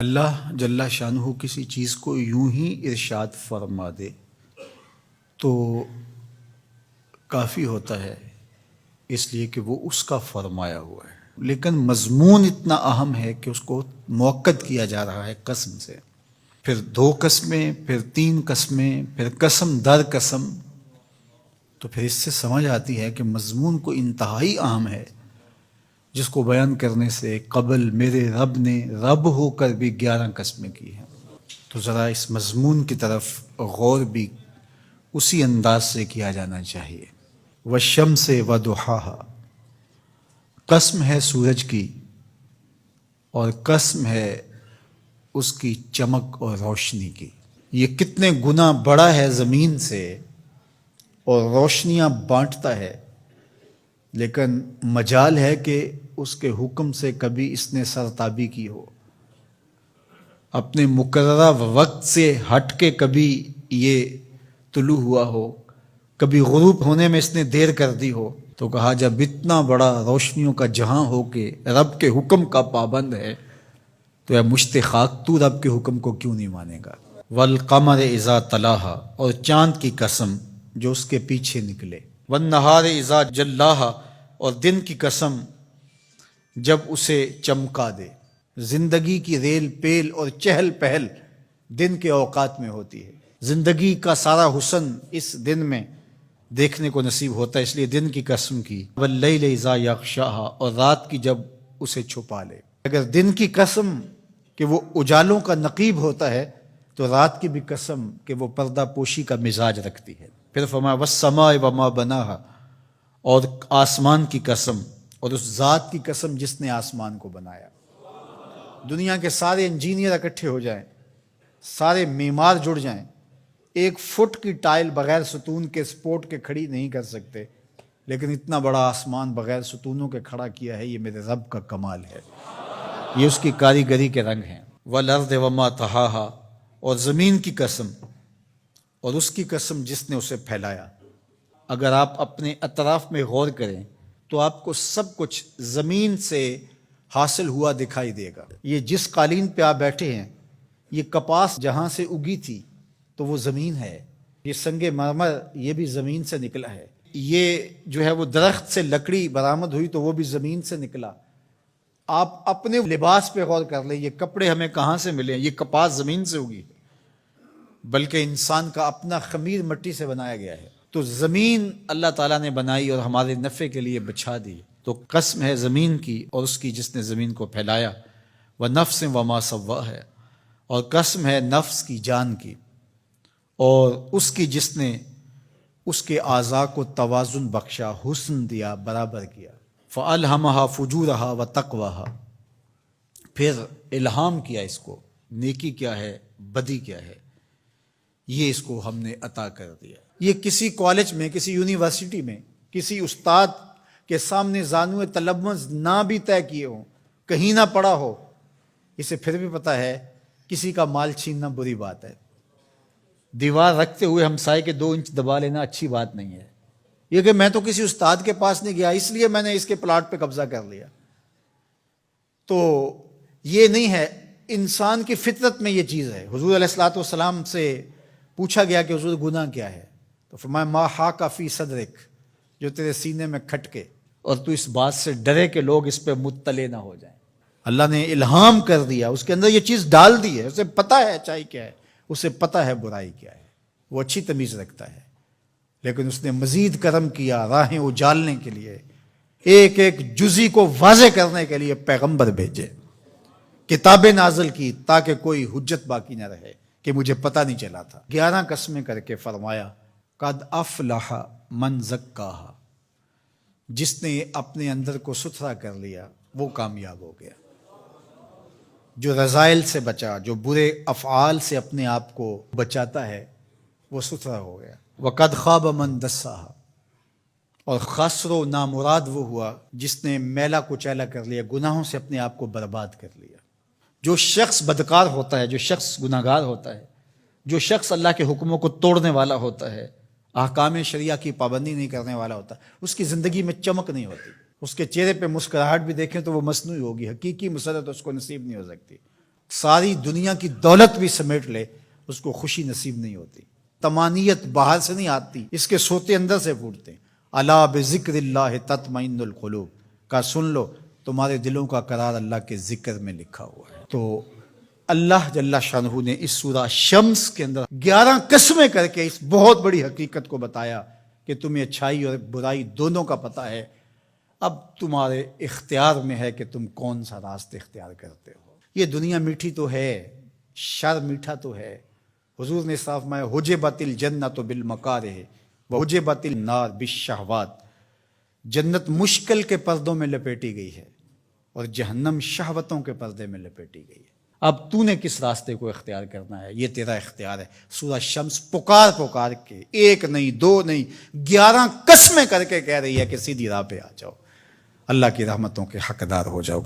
اللہ جل شانہ کسی چیز کو یوں ہی ارشاد فرما دے تو کافی ہوتا ہے، اس لیے کہ وہ اس کا فرمایا ہوا ہے، لیکن مضمون اتنا اہم ہے کہ اس کو موقت کیا جا رہا ہے قسم سے، پھر 2 قسمیں، پھر 3 قسمیں، پھر قسم در قسم، تو پھر اس سے سمجھ آتی ہے کہ مضمون کو انتہائی اہم ہے، جس کو بیان کرنے سے قبل میرے رب نے رب ہو کر بھی 11 قسمیں کی ہیں۔ تو ذرا اس مضمون کی طرف غور بھی اسی انداز سے کیا جانا چاہیے۔ والشمس وضحاہا، قسم ہے سورج کی اور قسم ہے اس کی چمک اور روشنی کی۔ یہ کتنے گنا بڑا ہے زمین سے اور روشنیاں بانٹتا ہے، لیکن مجال ہے کہ اس کے حکم سے کبھی اس نے سرتابی کی ہو، اپنے مقررہ وقت سے ہٹ کے کبھی یہ طلوع ہوا ہو، کبھی غروب ہونے میں اس نے دیر کر دی ہو، تو کہا جب اتنا بڑا روشنیوں کا جہاں ہو کے رب کے حکم کا پابند ہے تو یا مشت خاک تو رب کے حکم کو کیوں نہیں مانے گا۔ والقمر اذا تلاہا، اور چاند کی قسم جو اس کے پیچھے نکلے۔ والنہار اذا جلاہا، اور دن کی قسم جب اسے چمکا دے۔ زندگی کی ریل پیل اور چہل پہل دن کے اوقات میں ہوتی ہے، زندگی کا سارا حسن اس دن میں دیکھنے کو نصیب ہوتا ہے، اس لیے دن کی قسم کی۔ واللیل اذا یغشاہا، اور رات کی جب اسے چھپا لے۔ اگر دن کی قسم کہ وہ اجالوں کا نقیب ہوتا ہے تو رات کی بھی قسم کہ وہ پردہ پوشی کا مزاج رکھتی ہے۔ پھر فرمایا والسماء وما بناہا، اور آسمان کی قسم اور اس ذات کی قسم جس نے آسمان کو بنایا۔ دنیا کے سارے انجینئر اکٹھے ہو جائیں، سارے معمار جڑ جائیں، 1 فٹ کی ٹائل بغیر ستون کے سپورٹ کے کھڑی نہیں کر سکتے، لیکن اتنا بڑا آسمان بغیر ستونوں کے کھڑا کیا ہے، یہ میرے رب کا کمال ہے، یہ اس کی کاریگری کے رنگ ہیں۔ والارض وما طحاہا، اور زمین کی قسم اور اس کی قسم جس نے اسے پھیلایا۔ اگر آپ اپنے اطراف میں غور کریں تو آپ کو سب کچھ زمین سے حاصل ہوا دکھائی دے گا۔ یہ جس قالین پہ آپ بیٹھے ہیں، یہ کپاس جہاں سے اگی تھی تو وہ زمین ہے، یہ سنگ مرمر یہ بھی زمین سے نکلا ہے، یہ جو ہے وہ درخت سے لکڑی برآمد ہوئی تو وہ بھی زمین سے نکلا۔ آپ اپنے لباس پہ غور کر لیں، یہ کپڑے ہمیں کہاں سے ملے ہیں؟ یہ کپاس زمین سے اگی ہے، بلکہ انسان کا اپنا خمیر مٹی سے بنایا گیا ہے۔ تو زمین اللہ تعالیٰ نے بنائی اور ہمارے نفع کے لیے بچھا دی، تو قسم ہے زمین کی اور اس کی جس نے زمین کو پھیلایا۔ وَنَفْسٍ وَمَا سَوَّاهَا، اور قسم ہے نفس کی، جان کی، اور اس کی جس نے اس کے اعضاء کو توازن بخشا، حسن دیا، برابر کیا۔ فَأَلْهَمَهَا فُجُورَهَا وَتَقْوَاهَا، پھر الہام کیا اس کو، نیکی کیا ہے، بدی کیا ہے، یہ اس کو ہم نے عطا کر دیا۔ یہ کسی کالج میں، کسی یونیورسٹی میں، کسی استاد کے سامنے زانو تلمذ نہ بھی طے کیے ہوں، کہیں نہ پڑا ہو، اسے پھر بھی پتہ ہے کسی کا مال چھیننا بری بات ہے، دیوار رکھتے ہوئے ہمسائے کے 2 انچ دبا لینا اچھی بات نہیں ہے۔ یہ کہ میں تو کسی استاد کے پاس نہیں گیا اس لیے میں نے اس کے پلاٹ پہ قبضہ کر لیا، تو یہ نہیں ہے۔ انسان کی فطرت میں یہ چیز ہے۔ حضور علیہ الصلوۃ والسلام سے پوچھا گیا کہ حضور گناہ کیا ہے، تو فرمایا ما حاک فی صدرک، جو تیرے سینے میں کھٹکے اور تو اس بات سے ڈرے کہ لوگ اس پہ مطلع نہ ہو جائیں۔ اللہ نے الہام کر دیا، اس کے اندر یہ چیز ڈال دی ہے، اسے پتہ ہے اچائی کیا ہے، اسے پتہ ہے برائی کیا ہے، وہ اچھی تمیز رکھتا ہے، لیکن اس نے مزید کرم کیا راہیں اجالنے کے لیے، ایک ایک جزی کو واضح کرنے کے لیے پیغمبر بھیجے، کتابیں نازل کی تاکہ کوئی حجت باقی نہ رہے کہ مجھے پتہ نہیں چلا تھا۔ 11 قسمیں کر کے فرمایا قد افلح من زکاہا، جس نے اپنے اندر کو ستھرا کر لیا وہ کامیاب ہو گیا، جو رذائل سے بچا، جو برے افعال سے اپنے آپ کو بچاتا ہے وہ ستھرا ہو گیا۔ وقد خاب من دساہا، اور خسر و نامراد وہ ہوا جس نے میلا کچیلا کر لیا، گناہوں سے اپنے آپ کو برباد کر لیا۔ جو شخص بدکار ہوتا ہے، جو شخص گناہگار ہوتا ہے، جو شخص اللہ کے حکموں کو توڑنے والا ہوتا ہے، احکام شریعہ کی پابندی نہیں کرنے والا ہوتا، اس کی زندگی میں چمک نہیں ہوتی، اس کے چہرے پہ مسکراہٹ بھی دیکھیں تو وہ مصنوعی ہوگی، حقیقی مسرت اس کو نصیب نہیں ہو سکتی۔ ساری دنیا کی دولت بھی سمیٹ لے اس کو خوشی نصیب نہیں ہوتی. طمانیت باہر سے نہیں آتی، اس کے سوتے اندر سے پھوٹتے ہیں. الا بذکر اللہ تطمئن القلوب کا سن لو، تمہارے دلوں کا قرار اللہ کے ذکر میں لکھا ہوا ہے. تو اللہ جل شانہ نے اس سورہ شمس کے اندر 11 قسمیں کر کے اس بہت بڑی حقیقت کو بتایا کہ تمہیں اچھائی اور برائی دونوں کا پتہ ہے. اب تمہارے اختیار میں ہے کہ تم کون سا راستہ اختیار کرتے ہو. یہ دنیا میٹھی تو ہے، شر میٹھا تو ہے. حضور نے صاف فرمایا حجبت الجنت بالمکارہ وحجبت النار بالشہوات. جنت مشکل کے پردوں میں لپیٹی گئی ہے اور جہنم شہوتوں کے پردے میں لپیٹی گئی ہے. اب تو نے کس راستے کو اختیار کرنا ہے، یہ تیرا اختیار ہے. سورہ شمس پکار کے 1 نہیں 2 نہیں 11 قسمیں کر کے کہہ رہی ہے کہ سیدھی راہ پہ آ جاؤ، اللہ کی رحمتوں کے حقدار ہو جاؤ گے.